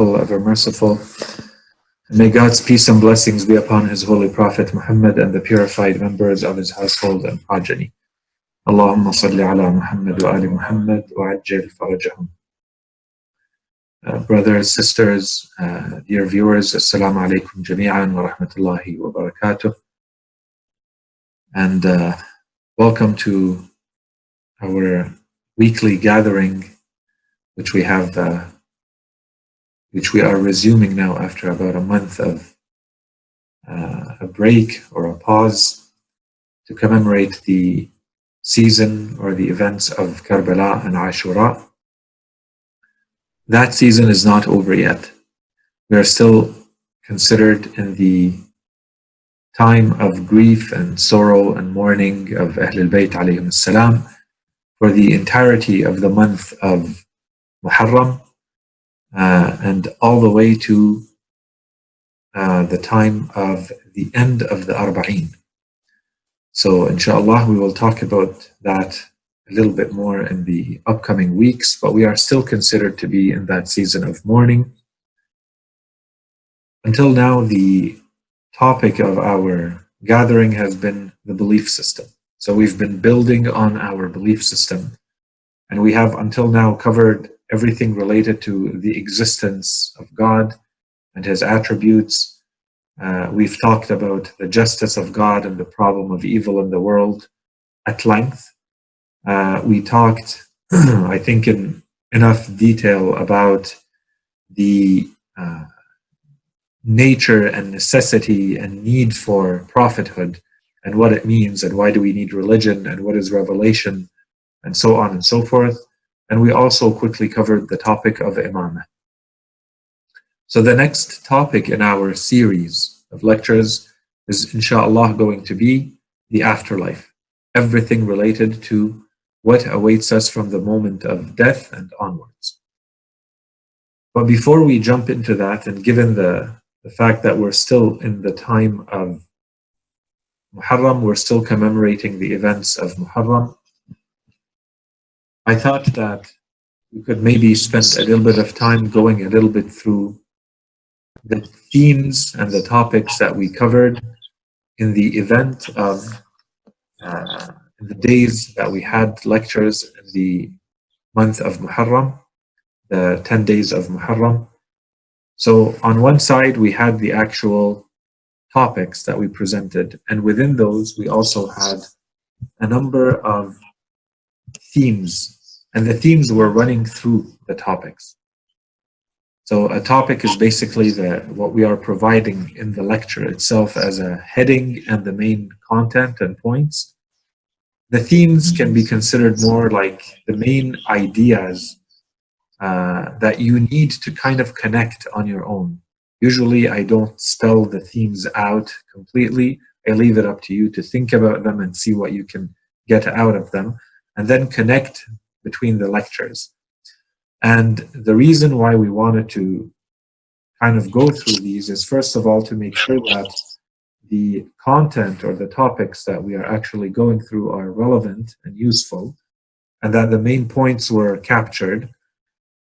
faithful, ever merciful. And may God's peace and blessings be upon His holy Prophet Muhammad and the purified members of his household and progeny. Allahumma salli ala Muhammad wa ali Muhammad wa ajil farajahum. Brothers, sisters, dear viewers, Assalamu alaikum jami'an wa rahmatullahi wa barakatuh. And welcome to our weekly gathering, which we are resuming now after about a month of a break or a pause to commemorate the season or the events of Karbala and Ashura. That season is not over yet. We are still considered in the time of grief and sorrow and mourning of Ahlul Bayt alayhim salam for the entirety of the month of Muharram and all the way to the time of the end of the Arba'een. So inshallah we will talk about that a little bit more in the upcoming weeks, but we are still considered to be in that season of mourning. Until now, the topic of our gathering has been the belief system. So we've been building on our belief system, and we have until now covered everything related to the existence of God and His attributes. We've talked about the justice of God and the problem of evil in the world at length. We talked, I think, in enough detail about the nature and necessity and need for prophethood and what it means and why do we need religion and what is revelation and so on and so forth. And we also quickly covered the topic of imamah. So the next topic in our series of lectures is inshallah going to be the afterlife, everything related to what awaits us from the moment of death and onwards. But before we jump into that, and given the fact that we're still in the time of Muharram, we're still commemorating the events of Muharram, I thought that we could maybe spend a little bit of time going a little bit through the themes and the topics that we covered in the event of in the days that we had lectures in the month of Muharram, the 10 days of Muharram. So on one side, we had the actual topics that we presented, and within those, we also had a number of themes, and the themes were running through the topics. So a topic is basically what we are providing in the lecture itself as a heading and the main content and points. The themes can be considered more like the main ideas that you need to kind of connect on your own. Usually I don't spell the themes out completely. I leave it up to you to think about them and see what you can get out of them, and then connect between the lectures. And the reason why we wanted to kind of go through these is, first of all, to make sure that the content or the topics that we are actually going through are relevant and useful, and that the main points were captured.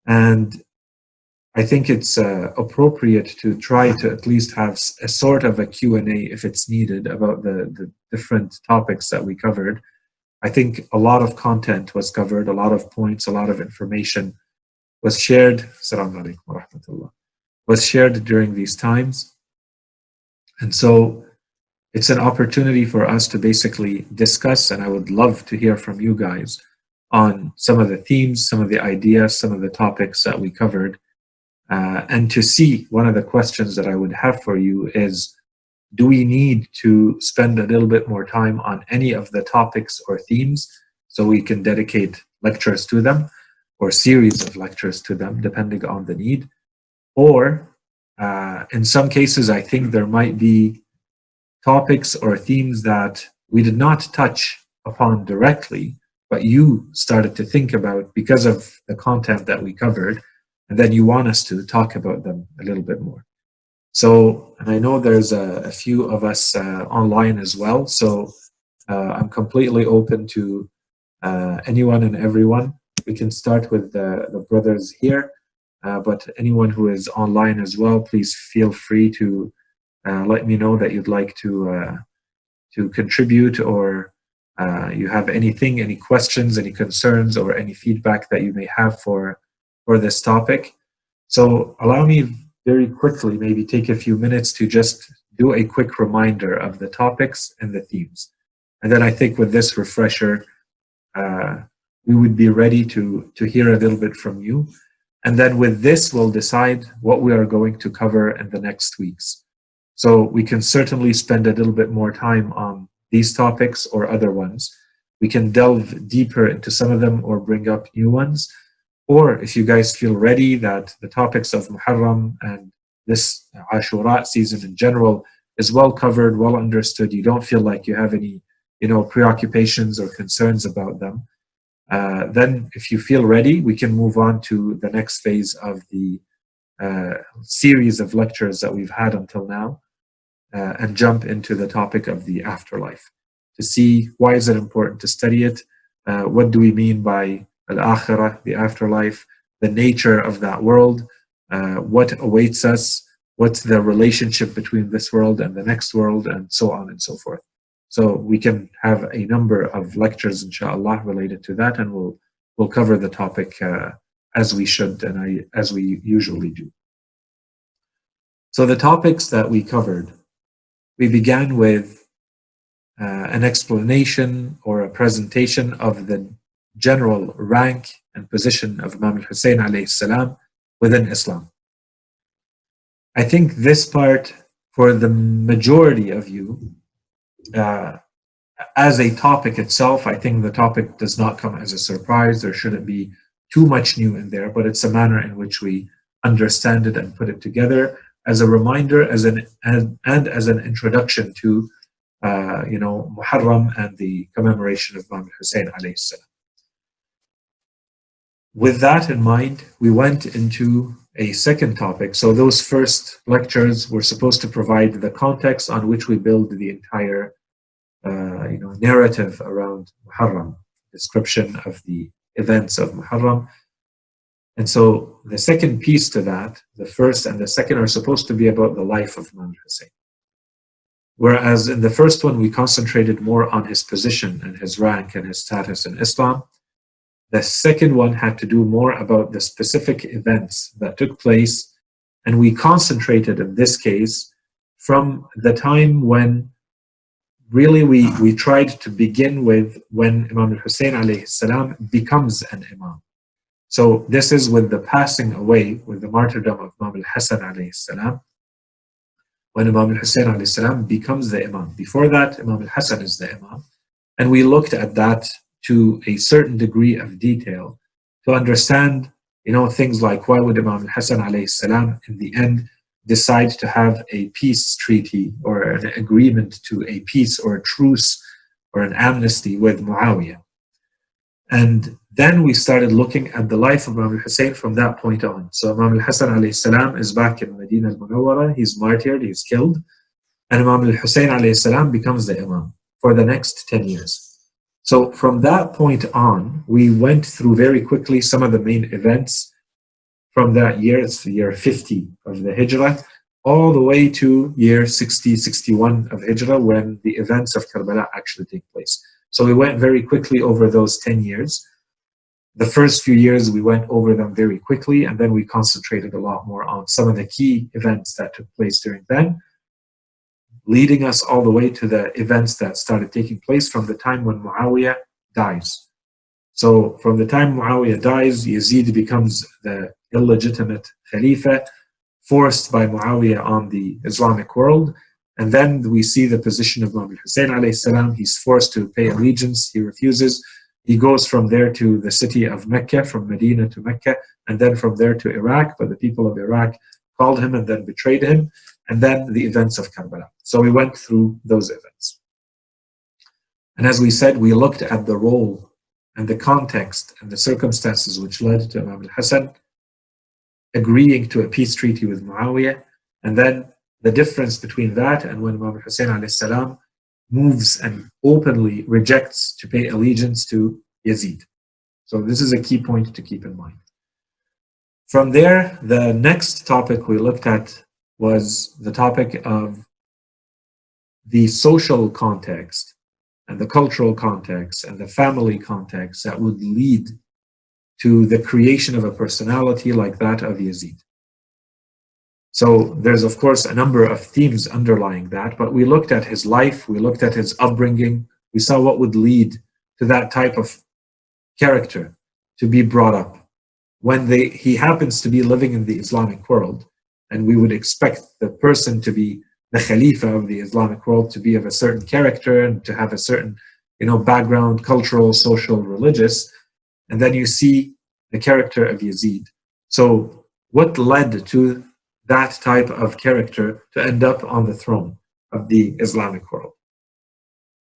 And I think it's appropriate to try to at least have a sort of a Q&A if it's needed about the different topics that we covered. I think a lot of content was covered, a lot of points, a lot of information was shared. Assalamu alaikum wa rahmatullah. Was shared during these times. And so it's an opportunity for us to basically discuss, and I would love to hear from you guys on some of the themes, some of the ideas, some of the topics that we covered. And to see, one of the questions that I would have for you is, do we need to spend a little bit more time on any of the topics or themes so we can dedicate lectures to them or series of lectures to them, depending on the need? Or in some cases, I think there might be topics or themes that we did not touch upon directly, but you started to think about because of the content that we covered, and then you want us to talk about them a little bit more. So, and I know there's a few of us online as well, so I'm completely open to anyone and everyone. We can start with the brothers here. but anyone who is online as well, please feel free to let me know that you'd like to contribute, or you have anything, any questions, any concerns, or any feedback that you may have for this topic. So allow me very quickly, maybe take a few minutes to just do a quick reminder of the topics and the themes. And then I think with this refresher, we would be ready to hear a little bit from you. And then with this, we'll decide what we are going to cover in the next weeks. So we can certainly spend a little bit more time on these topics or other ones. We can delve deeper into some of them or bring up new ones. Or if you guys feel ready that the topics of Muharram and this Ashura season in general is well covered, well understood, you don't feel like you have any, preoccupations or concerns about them, then if you feel ready, we can move on to the next phase of the series of lectures that we've had until now, and jump into the topic of the afterlife to see why is it important to study it, what do we mean by al-akhirah, the afterlife, the nature of that world, what awaits us, what's the relationship between this world and the next world, and so on and so forth. So we can have a number of lectures, inshallah, related to that, and we'll cover the topic as we should and as we usually do. So the topics that we covered, we began with an explanation or a presentation of the general rank and position of Imam al-Hussein alayhi salam within Islam. I think this part, for the majority of you, as a topic itself, I think the topic does not come as a surprise. There shouldn't be too much new in there, but it's a manner in which we understand it and put it together as a reminder, as an introduction to Muharram and the commemoration of Imam Hussein alayhi salam. With that in mind, we went into a second topic. So those first lectures were supposed to provide the context on which we build the entire narrative around Muharram, description of the events of Muharram. And so the second piece to that, the first and the second, are supposed to be about the life of Imam Hussein. Whereas in the first one, we concentrated more on his position and his rank and his status in Islam. The second one had to do more about the specific events that took place, and we concentrated in this case from the time when really we tried to begin with when Imam al-Hussein alayhi salam becomes an imam. So this is with the passing away, with the martyrdom of Imam al-Hasan alayhi salam, when Imam al-Hussein alayhi salam becomes the imam. Before that, Imam al-Hasan is the imam. And we looked at that to a certain degree of detail to understand, things like why would Imam al-Hasan alayhi salam in the end decide to have a peace treaty or an agreement to a peace or a truce or an amnesty with Muawiyah. And then we started looking at the life of Imam al-Hussein from that point on. So Imam al-Hasan alayhi salam is back in Medina al-Munawwara, he's martyred, he's killed, and Imam al-Hussein alayhi salam becomes the imam for the next 10 years. So from that point on, we went through very quickly some of the main events from that year. It's the year 50 of the Hijrah, all the way to year 60, 61 of Hijrah, when the events of Karbala actually take place. So we went very quickly over those 10 years. The first few years, we went over them very quickly, and then we concentrated a lot more on some of the key events that took place during then, leading us all the way to the events that started taking place from the time when Muawiyah dies. So from the time Muawiyah dies, Yazid becomes the illegitimate Khalifa, forced by Muawiyah on the Islamic world. And then we see the position of Imam al-Hussein alayhi salam. He's forced to pay allegiance. He refuses. He goes from there to the city of Mecca, from Medina to Mecca, and then from there to Iraq. But the people of Iraq called him and then betrayed him. And then the events of Karbala. So we went through those events. And as we said, we looked at the role and the context and the circumstances which led to Imam al-Hasan agreeing to a peace treaty with Muawiyah, and then the difference between that and when Imam al-Hussein alayhi salam moves and openly rejects to pay allegiance to Yazid. So this is a key point to keep in mind. From there, the next topic we looked at was the topic of the social context and the cultural context and the family context that would lead to the creation of a personality like that of Yazid. So there's, of course, a number of themes underlying that, but we looked at his life, we looked at his upbringing, we saw what would lead to that type of character to be brought up. When he happens to be living in the Islamic world, and we would expect the person to be the Khalifa of the Islamic world to be of a certain character and to have a certain, background, cultural, social, religious, and then you see the character of Yazid. So what led to that type of character to end up on the throne of the Islamic world?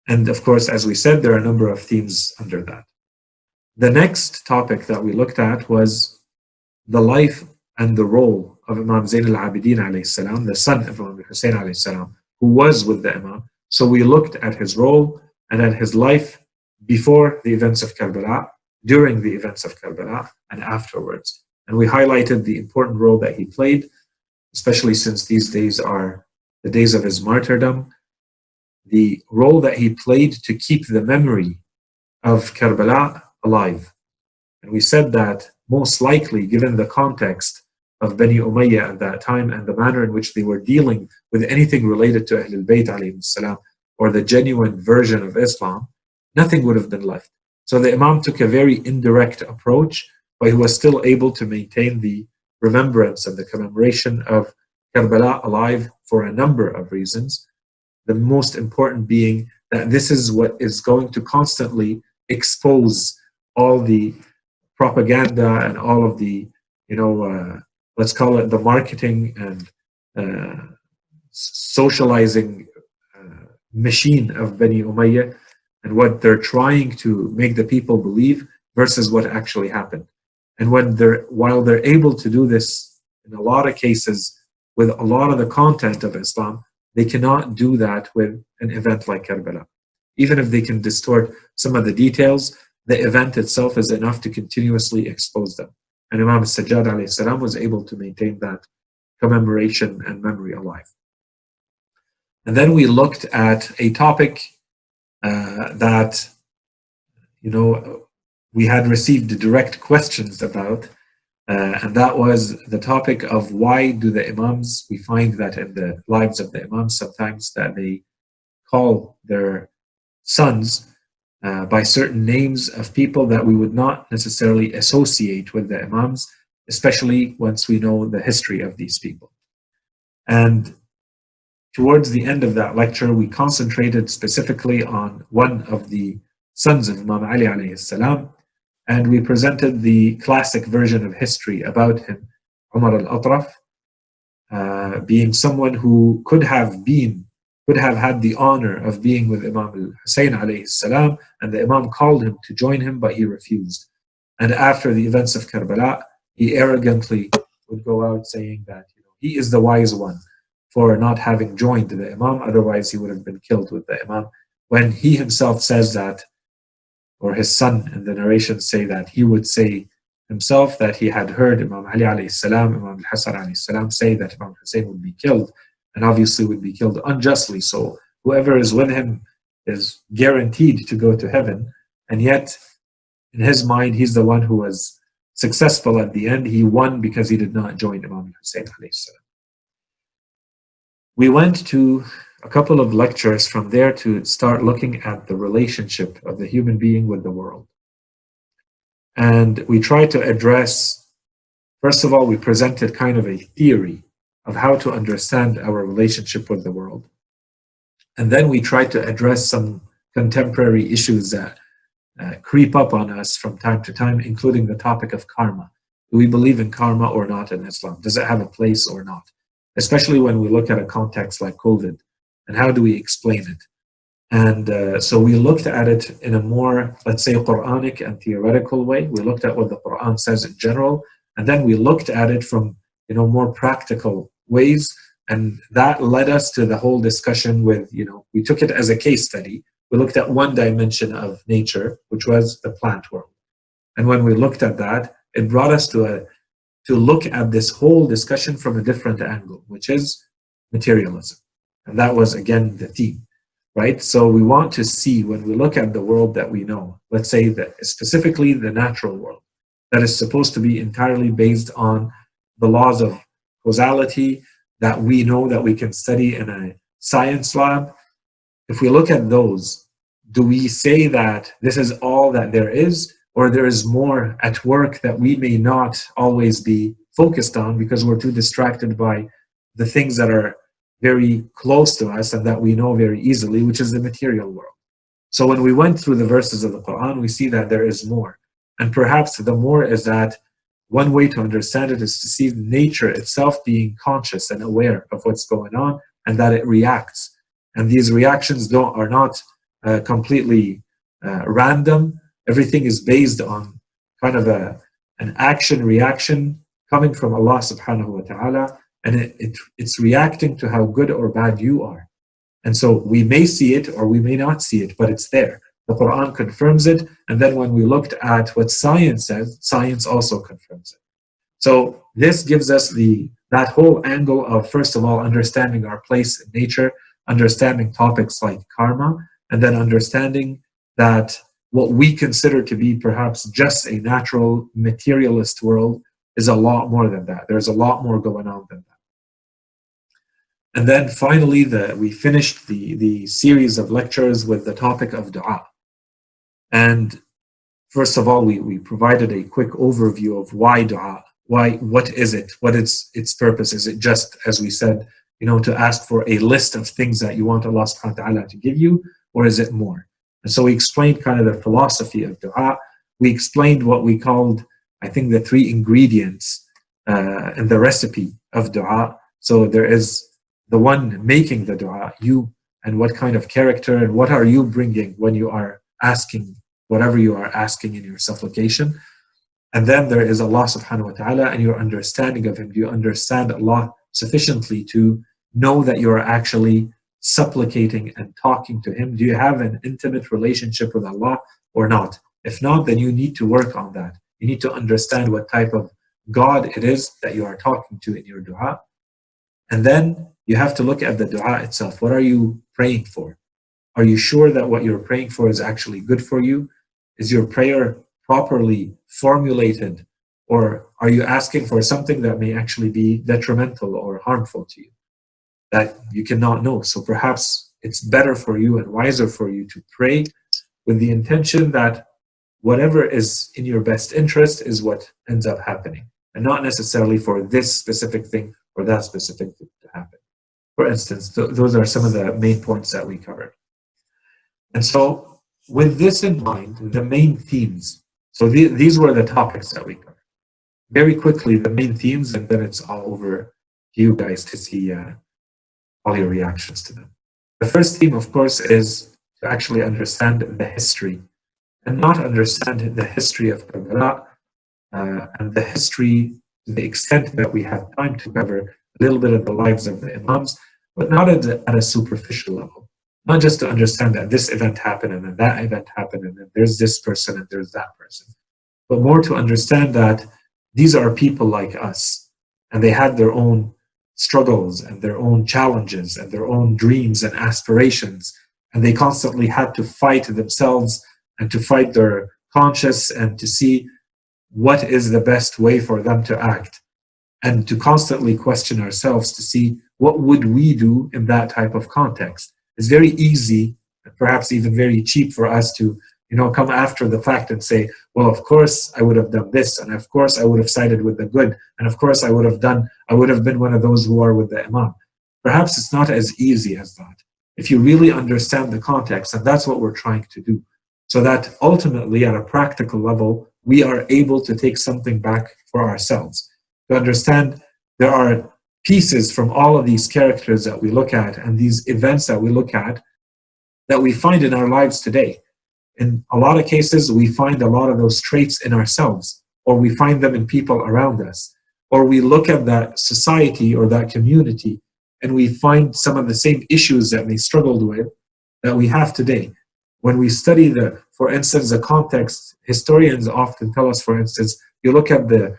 And of course, as we said, there are a number of themes under that. The next topic that we looked at was the life and the role of Imam Zayn al-Abidin alayhi salam, the son of Imam Hussein alayhi salam, who was with the Imam. So we looked at his role and at his life before the events of Karbala, during the events of Karbala, and afterwards. And we highlighted the important role that he played, especially since these days are the days of his martyrdom, the role that he played to keep the memory of Karbala alive. And we said that most likely, given the context of Bani Umayyah at that time and the manner in which they were dealing with anything related to Ahlul Bayt alayhim salam, or the genuine version of Islam, nothing would have been left. So the Imam took a very indirect approach, but he was still able to maintain the remembrance and the commemoration of Karbala alive for a number of reasons. The most important being that this is what is going to constantly expose all the propaganda and all of the, let's call it the marketing and socializing machine of Bani Umayyah and what they're trying to make the people believe versus what actually happened. And while they're able to do this in a lot of cases with a lot of the content of Islam, they cannot do that with an event like Karbala. Even if they can distort some of the details, the event itself is enough to continuously expose them. And Imam Sajjad alayhi salam was able to maintain that commemoration and memory alive. And then we looked at a topic that, we had received direct questions about, and that was the topic of why do the Imams, we find that in the lives of the Imams sometimes that they call their sons by certain names of people that we would not necessarily associate with the Imams, especially once we know the history of these people. And towards the end of that lecture, we concentrated specifically on one of the sons of Imam Ali alayhi salam, and we presented the classic version of history about him, Umar al-Atraf, being someone who could have had the honor of being with Imam al-Hussein alayhi salam, and the Imam called him to join him, but he refused. And after the events of Karbala, he arrogantly would go out saying that he is the wise one for not having joined the Imam, otherwise he would have been killed with the Imam. When he himself says that, or his son in the narration say that, he would say himself that he had heard Imam Ali alayhi salam, Imam al-Hasan alayhi salam say that Imam Hussein would be killed, and obviously would be killed unjustly. So whoever is with him is guaranteed to go to heaven, and yet in his mind he's the one who was successful at the end. He won because he did not join Imam Hussein alayhi salam. We went to a couple of lectures from there to start looking at the relationship of the human being with the world. And we tried to address, first of all, we presented kind of a theory of how to understand our relationship with the world. And then we tried to address some contemporary issues that creep up on us from time to time, including the topic of karma. Do we believe in karma or not in Islam? Does it have a place or not? Especially when we look at a context like COVID, and how do we explain it? And so we looked at it in a more, let's say, Quranic and theoretical way. We looked at what the Quran says in general, and then we looked at it from more practical ways, and that led us to the whole discussion with, we took it as a case study. We looked at one dimension of nature, which was the plant world. And when we looked at that, it brought us to to look at this whole discussion from a different angle, which is materialism. And that was, again, the theme, right? So we want to see, when we look at the world that we know, let's say that specifically the natural world, that is supposed to be entirely based on the laws of causality that we know, that we can study in a science lab. If we look at those, do we say that this is all that there is, or there is more at work that we may not always be focused on because we're too distracted by the things that are very close to us and that we know very easily, which is the material world? So when we went through the verses of the Quran, we see that there is more. And perhaps the more is that one way to understand it is to see nature itself being conscious and aware of what's going on, and that it reacts. And these reactions are not completely random. Everything is based on kind of an action-reaction coming from Allah subhanahu wa ta'ala, and it's reacting to how good or bad you are. And so we may see it or we may not see it, but it's there. The Quran confirms it, and then when we looked at what science says, science also confirms it. So this gives us that whole angle of, first of all, understanding our place in nature, understanding topics like karma, and then understanding that what we consider to be perhaps just a natural materialist world is a lot more than that. There's a lot more going on than that. And then finally, we finished the series of lectures with the topic of dua. And first of all, we provided a quick overview of why dua. What is it? What is its purpose? Is it just, as we said, to ask for a list of things that you want Allah subhanahu wa ta'ala to give you, or is it more? And so we explained kind of the philosophy of dua. We explained what we called, I think, the 3 ingredients in the recipe of dua. So there is the one making the dua, you, and what kind of character and what are you bringing when you are asking whatever you are asking in your supplication. And then there is Allah subhanahu wa ta'ala and your understanding of Him. Do you understand Allah sufficiently to know that you are actually supplicating and talking to Him? Do you have an intimate relationship with Allah or not? If not, then you need to work on that. You need to understand what type of God it is that you are talking to in your dua. And then you have to look at the dua itself. What are you praying for? Are you sure that what you're praying for is actually good for you? Is your prayer properly formulated? Or are you asking for something that may actually be detrimental or harmful to you that you cannot know? So perhaps it's better for you and wiser for you to pray with the intention that whatever is in your best interest is what ends up happening, and not necessarily for this specific thing or that specific thing to happen. For instance, those are some of the main points that we covered. And so with this in mind, the main themes, so these were the topics that we covered. Very quickly, the main themes, and then it's all over to you guys to see all your reactions to them. The first theme, of course, is to actually understand the history, and not understand the history of Karbala and the history to the extent that we have time to cover a little bit of the lives of the Imams, but not at a superficial level. Not just to understand that this event happened and then that event happened and then there's this person and there's that person, but more to understand that these are people like us, and they had their own struggles and their own challenges and their own dreams and aspirations, and they constantly had to fight themselves and to fight their conscience and to see what is the best way for them to act, and to constantly question ourselves to see what would we do in that type of context. It's very easy, perhaps even very cheap, for us to come after the fact and say, well, of course I would have done this, and of course I would have sided with the good, and of course I would have been one of those who are with the Imam. Perhaps it's not as easy as that, if you really understand the context, and that's what we're trying to do, so that ultimately at a practical level, we are able to take something back for ourselves. To understand there are pieces from all of these characters that we look at and these events that we look at that we find in our lives today. In a lot of cases, we find a lot of those traits in ourselves, or we find them in people around us, or we look at that society or that community and we find some of the same issues that they struggled with that we have today. When we study for instance, the context, historians often tell us, for instance, you look at the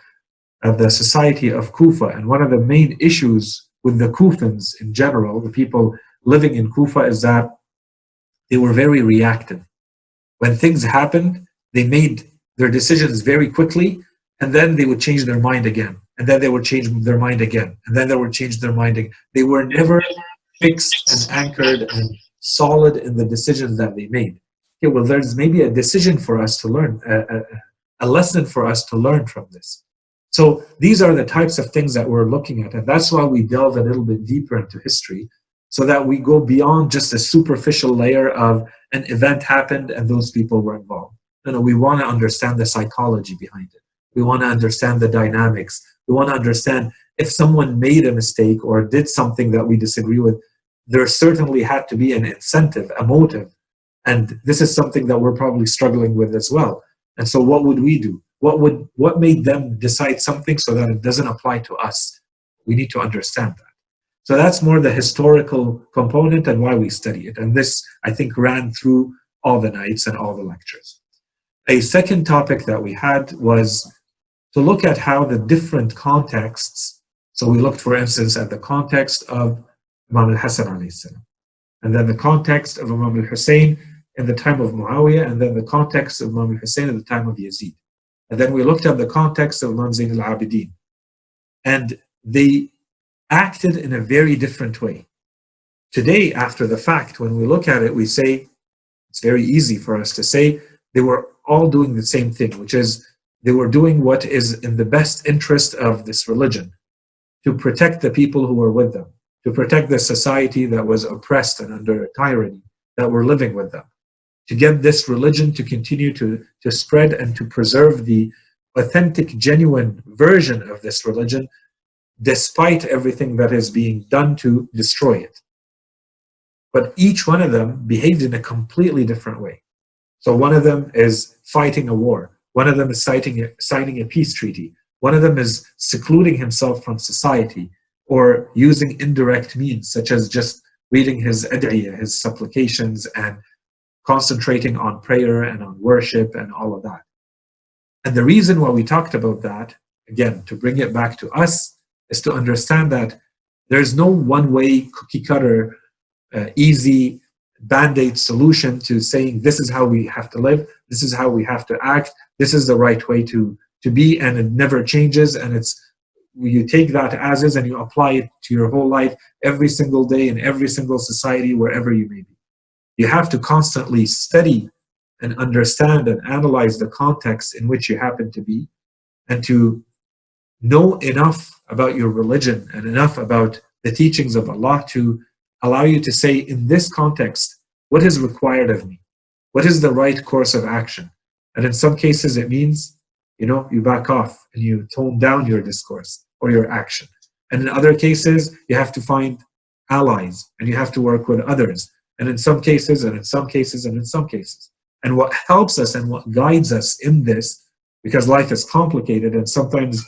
at the society of Kufa. And one of the main issues with the Kufans in general, the people living in Kufa, is that they were very reactive. When things happened, they made their decisions very quickly, and then they would change their mind again. And then they would change their mind again. And then they would change their mind again. They were never fixed and anchored and solid in the decisions that they made. Okay, well, there's maybe a decision for us to learn, a lesson for us to learn from this. So these are the types of things that we're looking at. And that's why we delve a little bit deeper into history, so that we go beyond just a superficial layer of an event happened and those people were involved. No, we want to understand the psychology behind it. We want to understand the dynamics. We want to understand if someone made a mistake or did something that we disagree with, there certainly had to be an incentive, a motive. And this is something that we're probably struggling with as well. And so what would we do? What made them decide something so that it doesn't apply to us? We need to understand that. So that's more the historical component and why we study it. And this, I think, ran through all the nights and all the lectures. A second topic that we had was to look at how the different contexts, so we looked, for instance, at the context of Imam al-Hasan alayhi salam, and then the context of Imam al-Hussein in the time of Muawiyah, and then the context of Imam al-Hussein in the time of Yazid. And then we looked at the context of Imam Zayn al-Abidin. And they acted in a very different way. Today, after the fact, when we look at it, we say, it's very easy for us to say, they were all doing the same thing, which is they were doing what is in the best interest of this religion, to protect the people who were with them, to protect the society that was oppressed and under tyranny that were living with them, to get this religion to continue to spread and to preserve the authentic, genuine version of this religion, despite everything that is being done to destroy it. But each one of them behaved in a completely different way. So one of them is fighting a war. One of them is signing a peace treaty. One of them is secluding himself from society or using indirect means, such as just reading his ad'iyah, his supplications, and concentrating on prayer and on worship and all of that. And the reason why we talked about that, again, to bring it back to us, is to understand that there's no one-way, cookie-cutter, easy band-aid solution to saying this is how we have to live, this is how we have to act, this is the right way to be, and it never changes, and it's you take that as is and you apply it to your whole life every single day in every single society wherever you may be. You have to constantly study and understand and analyze the context in which you happen to be, and to know enough about your religion and enough about the teachings of Allah to allow you to say, in this context, what is required of me? What is the right course of action? And in some cases it means, you back off and you tone down your discourse or your action. And in other cases, you have to find allies and you have to work with others. And in some cases, and in some cases, and in some cases. And what helps us and what guides us in this, because life is complicated and sometimes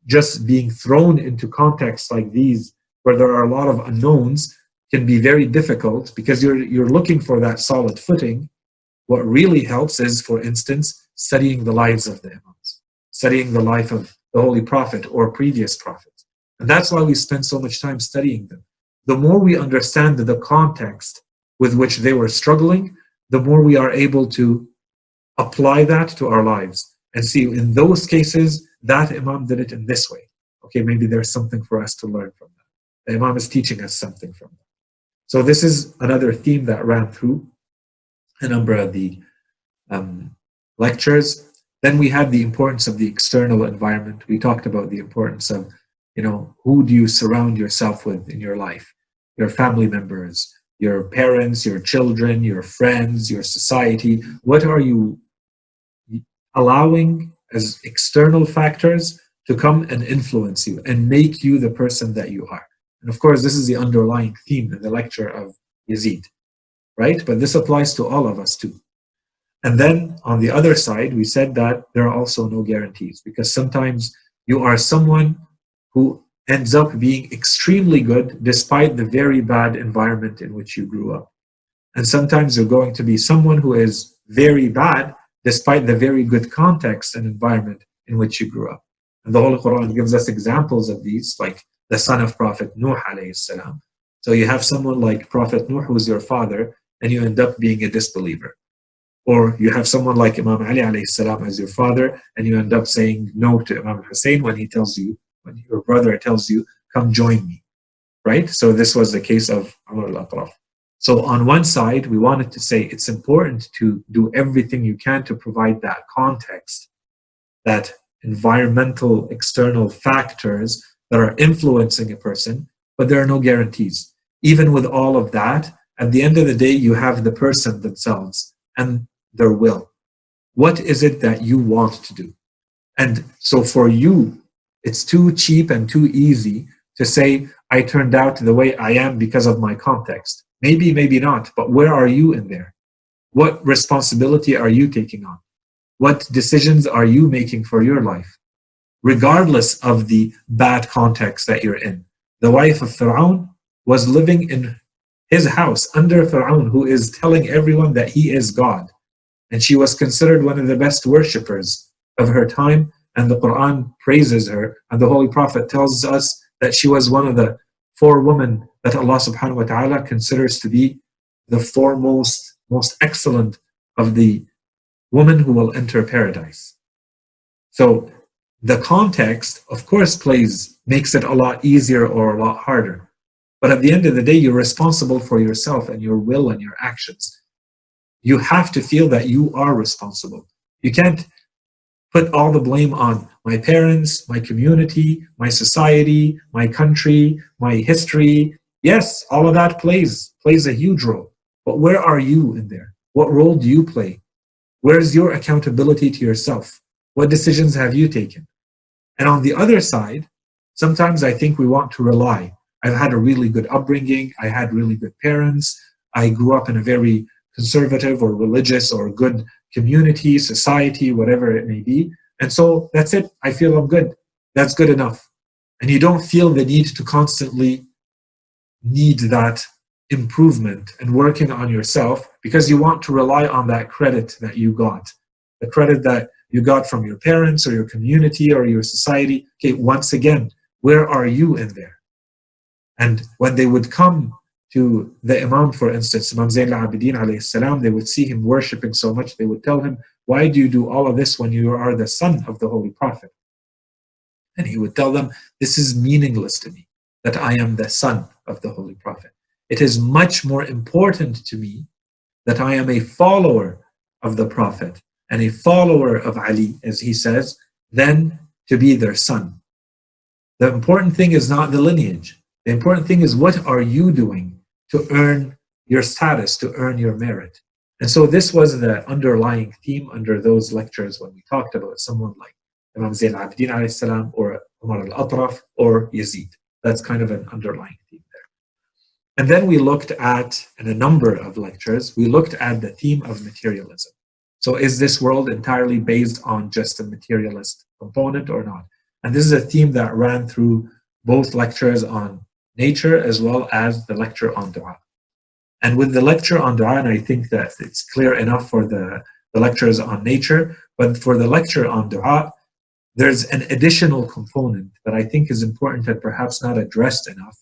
just being thrown into contexts like these, where there are a lot of unknowns, can be very difficult because you're looking for that solid footing. What really helps is, for instance, studying the lives of the Imams, studying the life of the Holy Prophet or previous prophets. And that's why we spend so much time studying them. The more we understand the context with which they were struggling, the more we are able to apply that to our lives and see, in those cases, that Imam did it in this way. Okay, maybe there's something for us to learn from that. The Imam is teaching us something from that. So this is another theme that ran through a number of the lectures. Then we had the importance of the external environment. We talked about the importance of, who do you surround yourself with in your life? Your family members, your parents, your children, your friends, your society. What are you allowing as external factors to come and influence you and make you the person that you are? And of course, this is the underlying theme in the lecture of Yazid, right? But this applies to all of us too. And then on the other side, we said that there are also no guarantees, because sometimes you are someone who ends up being extremely good despite the very bad environment in which you grew up. And sometimes you're going to be someone who is very bad despite the very good context and environment in which you grew up. And the Holy Quran gives us examples of these, like the son of Prophet Nuh alayhi salam. So you have someone like Prophet Nuh who's your father, and you end up being a disbeliever. Or you have someone like Imam Ali alayhi salam as your father, and you end up saying no to Imam Hussein when he tells you, when your brother tells you, come join me. Right? So this was the case of Umar al-Atraf. So on one side, we wanted to say it's important to do everything you can to provide that context, that environmental external factors that are influencing a person, but there are no guarantees. Even with all of that, at the end of the day, you have the person themselves and their will. What is it that you want to do? And so for you, it's too cheap and too easy to say, I turned out the way I am because of my context. Maybe, maybe not, but where are you in there? What responsibility are you taking on? What decisions are you making for your life? Regardless of the bad context that you're in. The wife of Fir'aun was living in his house under Fir'aun, who is telling everyone that he is God. And she was considered one of the best worshippers of her time. And the Quran praises her. And the Holy Prophet tells us that she was one of the 4 women that Allah subhanahu wa ta'ala considers to be the foremost, most excellent of the women who will enter paradise. So the context, of course, makes it a lot easier or a lot harder. But at the end of the day, you're responsible for yourself and your will and your actions. You have to feel that you are responsible. You can't put all the blame on my parents, my community, my society, my country, my history. Yes, all of that plays a huge role. But where are you in there? What role do you play? Where's your accountability to yourself? What decisions have you taken? And on the other side, sometimes I think we want to rely. I've had a really good upbringing. I had really good parents. I grew up in a very conservative or religious or good community, society, whatever it may be. And so that's it. I feel I'm good. That's good enough. And you don't feel the need to constantly need that improvement and working on yourself because you want to rely on that credit that you got, the credit that you got from your parents or your community or your society. Okay, once again, where are you in there? And when they would come to the Imam, for instance, Imam Zayn al-Abidin alayhi salam, they would see him worshipping so much, they would tell him, why do you do all of this when you are the son of the Holy Prophet? And he would tell them, this is meaningless to me, that I am the son of the Holy Prophet. It is much more important to me that I am a follower of the Prophet and a follower of Ali, as he says, than to be their son. The important thing is not the lineage. The important thing is, what are you doing to earn your status, to earn your merit? And so this was the underlying theme under those lectures when we talked about someone like Imam Zayn al-Abidin alayhi salam or Umar al-Atraf or Yazid. That's kind of an underlying theme there. And then we looked at, in a number of lectures, we looked at the theme of materialism. So is this world entirely based on just a materialist component or not? And this is a theme that ran through both lectures on nature as well as the lecture on dua. And with the lecture on dua, and I think that it's clear enough for the lectures on nature, but for the lecture on dua, there's an additional component that I think is important and perhaps not addressed enough.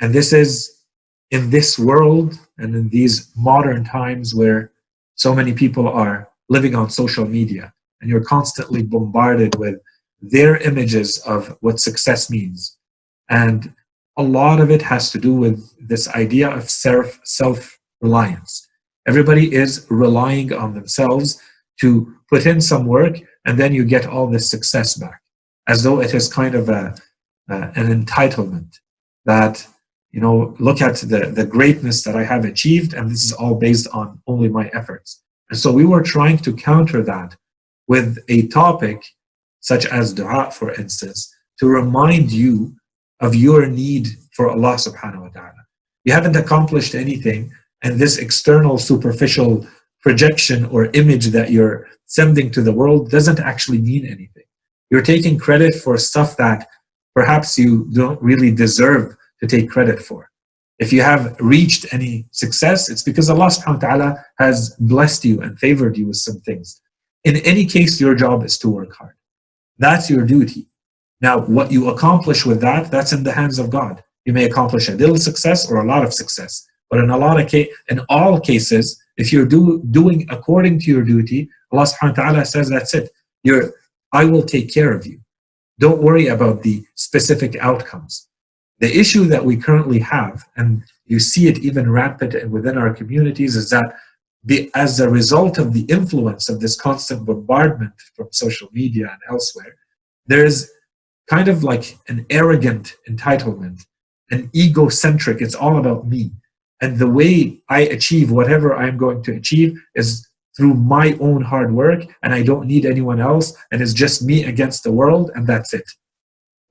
And this is, in this world and in these modern times where so many people are living on social media and you're constantly bombarded with their images of what success means. And a lot of it has to do with this idea of self-reliance. Everybody is relying on themselves to put in some work, and then you get all this success back, as though it is kind of an entitlement that, you know, look at the greatness that I have achieved, and this is all based on only my efforts. And so we were trying to counter that with a topic such as dua, for instance, to remind you of your need for Allah subhanahu wa ta'ala. You haven't accomplished anything, and this external superficial projection or image that you're sending to the world doesn't actually mean anything. You're taking credit for stuff that perhaps you don't really deserve to take credit for. If you have reached any success, it's because Allah subhanahu wa ta'ala has blessed you and favored you with some things. In any case, your job is to work hard. That's your duty. Now, what you accomplish with that, that's in the hands of God. You may accomplish a little success or a lot of success. But in in all cases, if you're doing according to your duty, Allah subhanahu wa ta'ala says, that's it. I will take care of you. Don't worry about the specific outcomes. The issue that we currently have, and you see it even rampant within our communities, is that as a result of the influence of this constant bombardment from social media and elsewhere, there's kind of like an arrogant entitlement, an egocentric, it's all about me. And the way I achieve whatever I'm going to achieve is through my own hard work, and I don't need anyone else, and it's just me against the world, and that's it.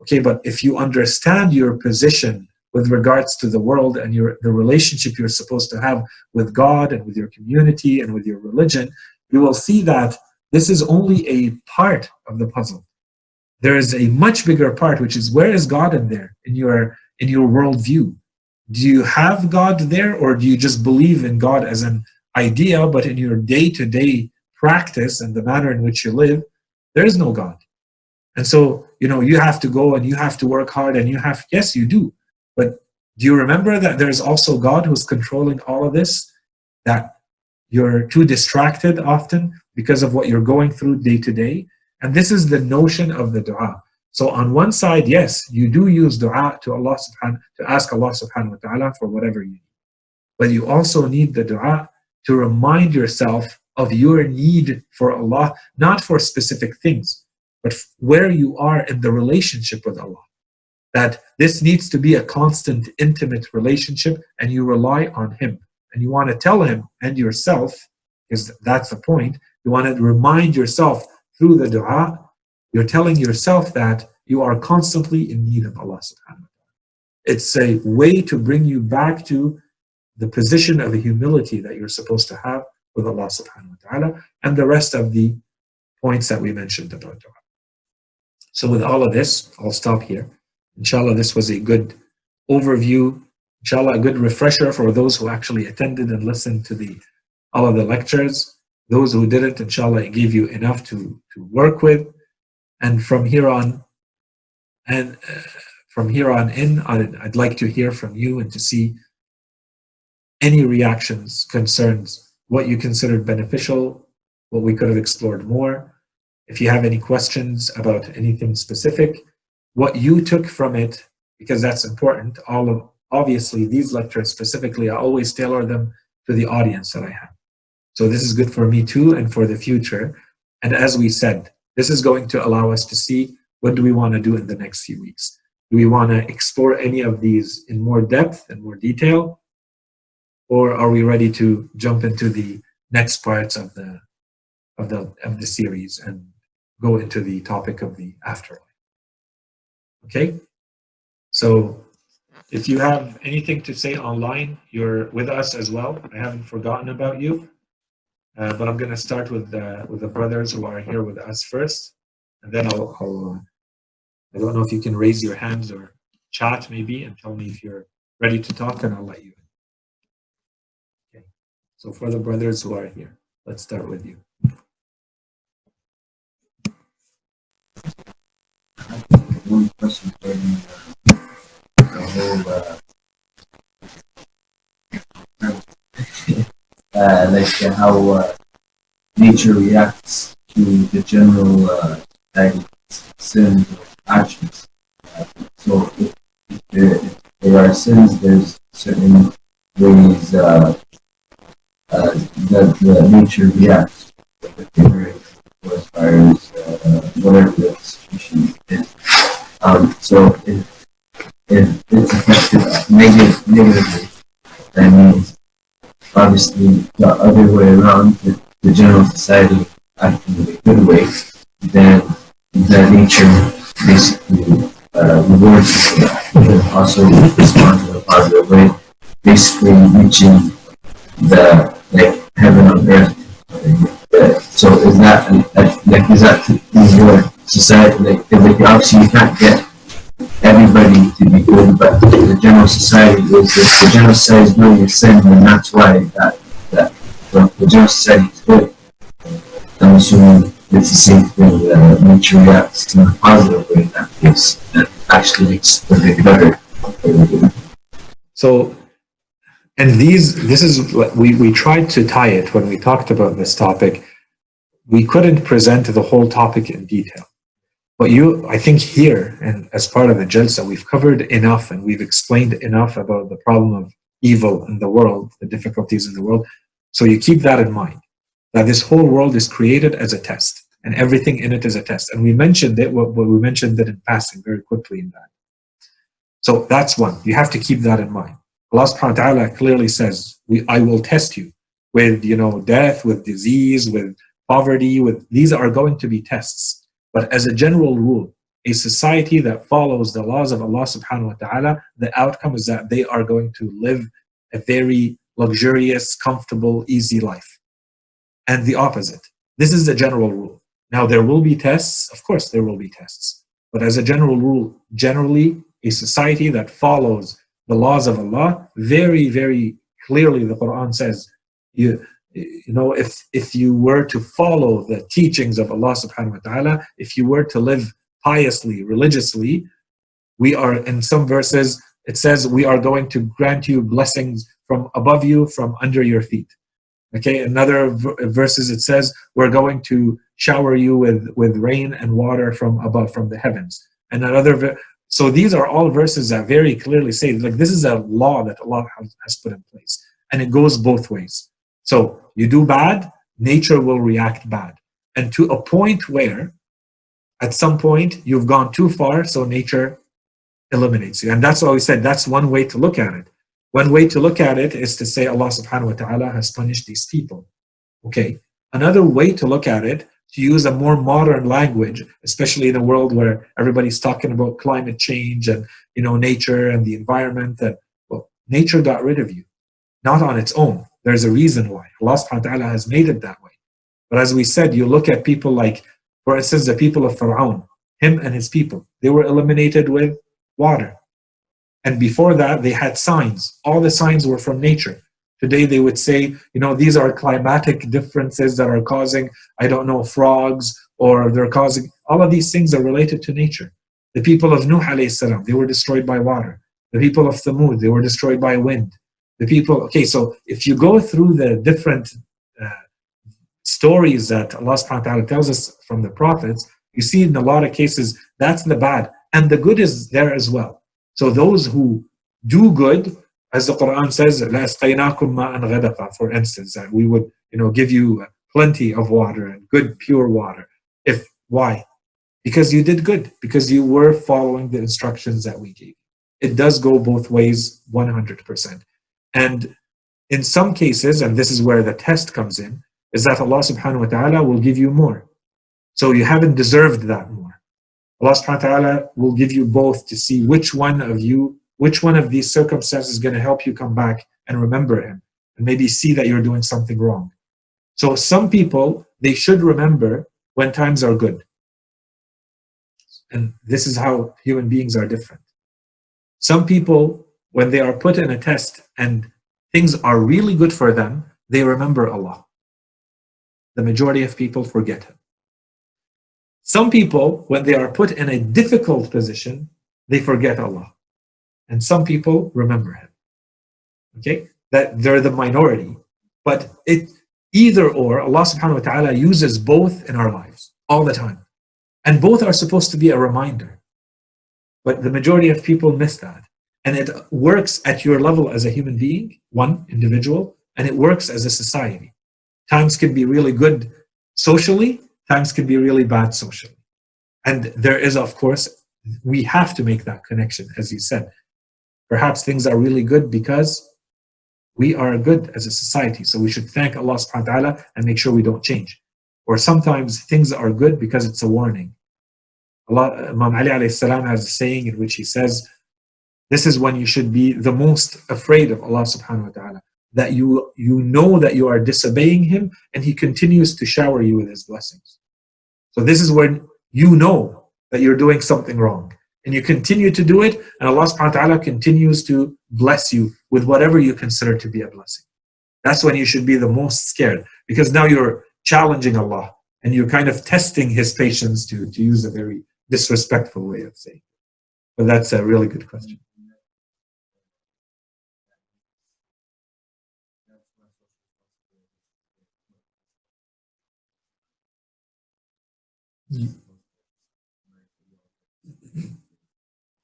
Okay, but if you understand your position with regards to the world and the relationship you're supposed to have with God and with your community and with your religion, you will see that this is only a part of the puzzle. There is a much bigger part, which is, where is God in there, in your worldview? Do you have God there, or do you just believe in God as an idea, but in your day-to-day practice and the manner in which you live, there is no God? And so, you have to go and you have to work hard and yes, you do. But do you remember that there's also God who's controlling all of this? That you're too distracted often because of what you're going through day to day. And this is the notion of the dua. So on one side, yes, you do use dua to ask Allah subhanahu wa ta'ala for whatever you need. But you also need the dua to remind yourself of your need for Allah, not for specific things, but where you are in the relationship with Allah. That this needs to be a constant, intimate relationship, and you rely on Him. And you want to tell Him and yourself, because that's the point, you want to remind yourself through the dua, you're telling yourself that you are constantly in need of Allah subhanahu wa ta'ala. It's a way to bring you back to the position of humility that you're supposed to have with Allah subhanahu wa ta'ala, and the rest of the points that we mentioned about dua. So with all of this, I'll stop here. Inshallah, this was a good overview. Inshallah, a good refresher for those who actually attended and listened to all of the lectures. Those who didn't, inshallah, it gave you enough to work with. And from here on in, I'd like to hear from you and to see any reactions, concerns, what you considered beneficial, what we could have explored more. If you have any questions about anything specific, what you took from it, because that's important. Obviously, these lectures specifically, I always tailor them to the audience that I have. So this is good for me too, and for the future. And as we said, this is going to allow us to see, what do we want to do in the next few weeks? Do we want to explore any of these in more depth and more detail? Or are we ready to jump into the next parts of the series and go into the topic of the afterlife? Okay, so if you have anything to say online, you're with us as well. I haven't forgotten about you, but I'm going to start with the brothers who are here with us first, and then I don't know if you can raise your hands or chat maybe and tell me if you're ready to talk, and I'll let you in. Okay, so for the brothers who are here, let's start with you. One question for the whole how nature reacts to the general sins or actions. So if there are sins, there's certain ways that the nature reacts. As far as whatever the situation is. So if it's affected negatively, that means obviously the other way around, the general society acting in a good way, then the nature basically rewards you for that. Also responds in a positive way, basically reaching the heaven on earth. So is that in your society? Obviously you can't get everybody to be good, but the general society is doing a sin, and that's why the general society is good. I'm assuming it's the same thing. Nature reacts in a positive way in that case. that actually makes the day better. So, and this is what we tried to tie it when we talked about this topic. We couldn't present the whole topic in detail. But I think here, and as part of the Jalsa, we've covered enough and we've explained enough about the problem of evil in the world, the difficulties in the world. So you keep that in mind, that this whole world is created as a test and everything in it is a test. And we mentioned it, we mentioned it in passing very quickly in that. So that's one. You have to keep that in mind. Allah subhanahu wa ta'ala clearly says, I will test you with, death, with disease, with poverty, these are going to be tests. But as a general rule, a society that follows the laws of Allah subhanahu wa ta'ala, the outcome is that they are going to live a very luxurious, comfortable, easy life. And the opposite. This is the general rule. Now, there will be tests. Of course, there will be tests. But as a general rule, generally, a society that follows the laws of Allah, very, very clearly the Quran says, if you were to follow the teachings of Allah subhanahu wa ta'ala, if you were to live piously, religiously, we are, in some verses, it says, we are going to grant you blessings from above you, from under your feet. Okay, in other verses it says, we're going to shower you with rain and water from above, from the heavens. And another, so these are all verses that very clearly say, like, this is a law that Allah has put in place. And it goes both ways. So you do bad, nature will react bad. And to a point where, at some point, you've gone too far, so nature eliminates you. And that's why we said that's one way to look at it. One way to look at it is to say Allah subhanahu wa ta'ala has punished these people. Okay. Another way to look at it, to use a more modern language, especially in a world where everybody's talking about climate change and nature and the environment, that nature got rid of you, not on its own. There's a reason why. Allah subhanahu wa ta'ala has made it that way. But as we said, you look at people like, for instance, the people of Fir'aun, him and his people, they were eliminated with water. And before that, they had signs. All the signs were from nature. Today they would say, these are climatic differences that are causing, frogs, or they're causing, all of these things are related to nature. The people of Nuh alayhi salam, they were destroyed by water. The people of Thamud, they were destroyed by wind. So if you go through the different stories that Allah subhanahu wa ta'ala tells us from the prophets, you see in a lot of cases, that's the bad. And the good is there as well. So those who do good, as the Quran says, لَأَسْقَيْنَاكُمْ مَاءً غَدَقًا, for instance, that we would give you plenty of water and good pure water. Why? Because you did good, because you were following the instructions that we gave. It does go both ways, 100%. And in some cases, and this is where the test comes in, is that Allah subhanahu wa ta'ala will give you more. So you haven't deserved that more. Allah subhanahu wa ta'ala will give you both to see which one of these circumstances is going to help you come back and remember Him and maybe see that you're doing something wrong. So some people, they should remember when times are good. And this is how human beings are different. Some people, when they are put in a test and things are really good for them, they remember Allah. The majority of people forget Him. Some people, when they are put in a difficult position, they forget Allah. And some people remember Him. Okay? That they're the minority. But either or, Allah subhanahu wa ta'ala uses both in our lives all the time. And both are supposed to be a reminder. But the majority of people miss that. And it works at your level as a human being, one individual, and it works as a society. Times can be really good socially, times can be really bad socially. And there is, of course, we have to make that connection, as you said. Perhaps things are really good because we are good as a society. So we should thank Allah subhanahu wa ta'ala and make sure we don't change. Or sometimes things are good because it's a warning. Imam Ali alayhi salam has a saying in which he says, this is when you should be the most afraid of Allah subhanahu wa ta'ala. That you know that you are disobeying Him and He continues to shower you with His blessings. So this is when you know that you're doing something wrong. And you continue to do it, and Allah subhanahu wa ta'ala continues to bless you with whatever you consider to be a blessing. That's when you should be the most scared, because now you're challenging Allah and you're kind of testing His patience, to use a very disrespectful way of saying it. But that's a really good question.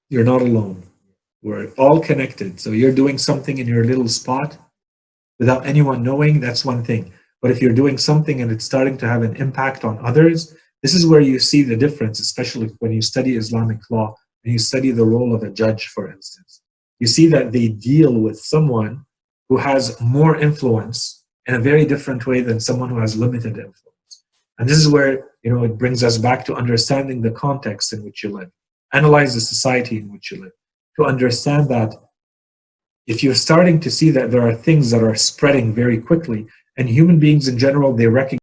You're not alone. We're all connected. So you're doing something in your little spot without anyone knowing, that's one thing. But if you're doing something and it's starting to have an impact on others, this is where you see the difference, especially when you study Islamic law and you study the role of a judge, for instance. You see that they deal with someone who has more influence in a very different way than someone who has limited influence. And this is where, it brings us back to understanding the context in which you live. Analyze the society in which you live to understand that if you're starting to see that there are things that are spreading very quickly, and human beings in general, they recognize